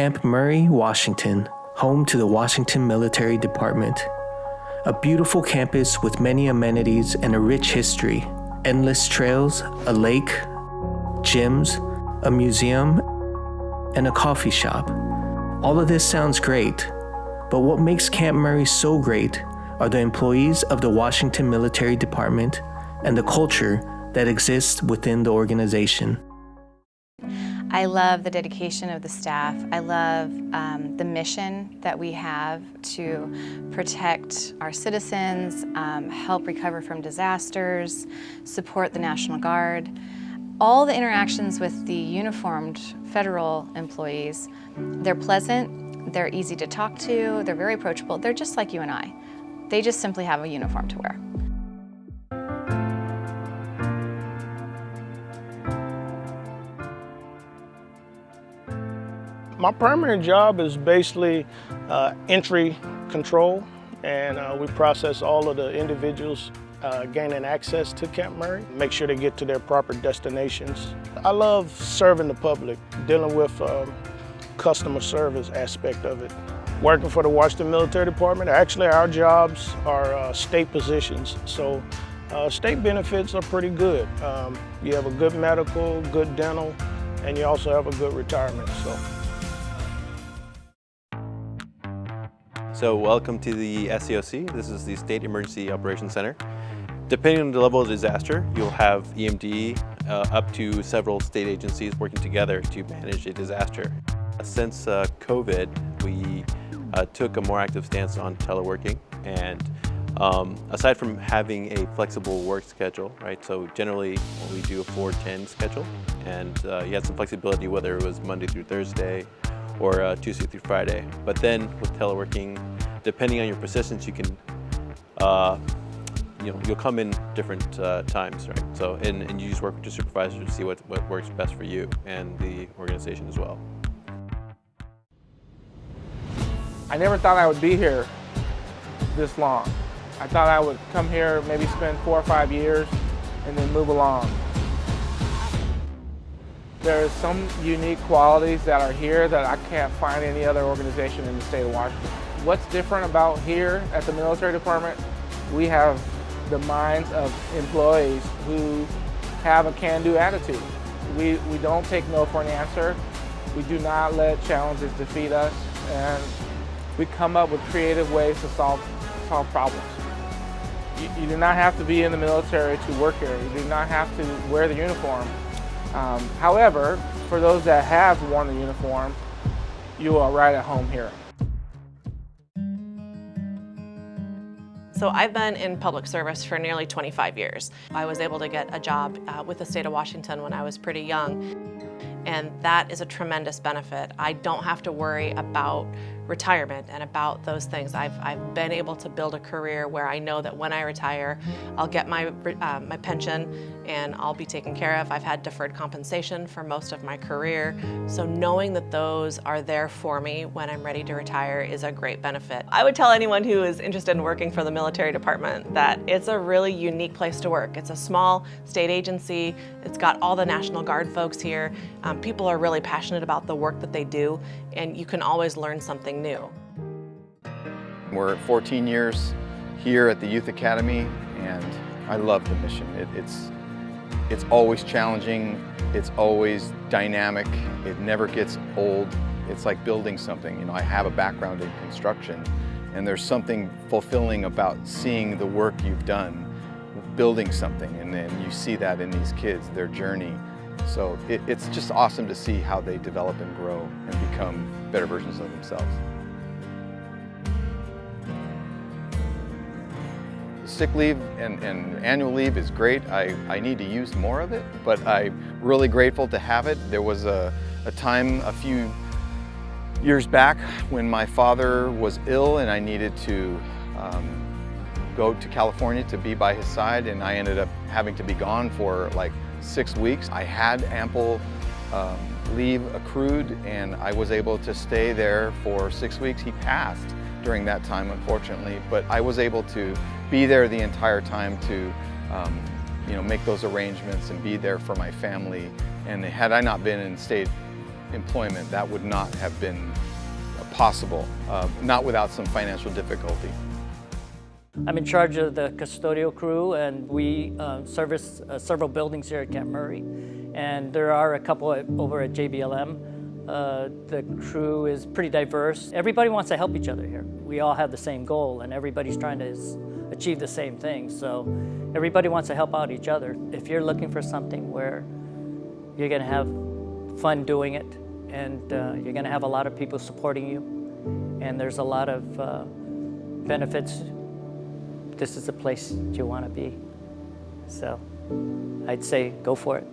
Camp Murray, Washington, home to the Washington Military Department. A beautiful campus with many amenities and a rich history. Endless trails, a lake, gyms, a museum, and a coffee shop. All of this sounds great, but what makes Camp Murray so great are the employees of the Washington Military Department and the culture that exists within the organization. I love the dedication of the staff. I love the mission that we have to protect our citizens, help recover from disasters, support the National Guard. All the interactions with the uniformed federal employees, they're pleasant, they're easy to talk to, they're very approachable. They're just like you and I. They just simply have a uniform to wear. My primary job is basically entry control, and we process all of the individuals gaining access to Camp Murray, make sure they get to their proper destinations. I love serving the public, dealing with customer service aspect of it. Working for the Washington Military Department, actually our jobs are state positions, so state benefits are pretty good. You have a good medical, good dental, and you also have a good retirement. So welcome to the SEOC. This is the State Emergency Operations Center. Depending on the level of disaster, you'll have EMD up to several state agencies working together to manage a disaster. Since COVID, we took a more active stance on teleworking, and aside from having a flexible work schedule, right? So generally we do a 4-10 schedule, and you had some flexibility whether it was Monday through Thursday or Tuesday through Friday. But then with teleworking, depending on your positions, you can, you'll come in different times, right? So, and you just work with your supervisor to see what works best for you and the organization as well. I never thought I would be here this long. I thought I would come here, maybe spend 4 or 5 years, and then move along. There's some unique qualities that are here that I can't find any other organization in the state of Washington. What's different about here at the military department? We have the minds of employees who have a can-do attitude. We don't take no for an answer. We do not let challenges defeat us, and we come up with creative ways to solve problems. You do not have to be in the military to work here. You do not have to wear the uniform. However, for those that have worn the uniform, you are right at home here. So I've been in public service for nearly 25 years. I was able to get a job with the state of Washington when I was pretty young, and that is a tremendous benefit. I don't have to worry about retirement and about those things. I've been able to build a career where I know that when I retire, I'll get my pension and I'll be taken care of. I've had deferred compensation for most of my career, so knowing that those are there for me when I'm ready to retire is a great benefit. I would tell anyone who is interested in working for the military department that it's a really unique place to work. It's a small state agency. It's got all the National Guard folks here. People are really passionate about the work that they do, and you can always learn something new. We're 14 years here at the Youth Academy, and I love the mission. It's always challenging, it's always dynamic, it never gets old. It's like building something. I have a background in construction, and there's something fulfilling about seeing the work you've done, building something, and then you see that in these kids, their journey. So it's just awesome to see how they develop and grow and become better versions of themselves. Sick leave and annual leave is great. I need to use more of it, but I'm really grateful to have it. There was a time a few years back when my father was ill and I needed to go to California to be by his side, and I ended up having to be gone for like 6 weeks. I had ample leave accrued, and I was able to stay there for 6 weeks. He passed during that time, unfortunately, but I was able to be there the entire time to make those arrangements and be there for my family. And had I not been in state employment. That would not have been possible, not without some financial difficulty. I'm in charge of the custodial crew, and we service several buildings here at Camp Murray. And there are a couple over at JBLM. The crew is pretty diverse. Everybody wants to help each other here. We all have the same goal, and everybody's trying to achieve the same thing. So everybody wants to help out each other. If you're looking for something where you're going to have fun doing it, and you're going to have a lot of people supporting you, and there's a lot of benefits, this is the place you want to be. So I'd say go for it.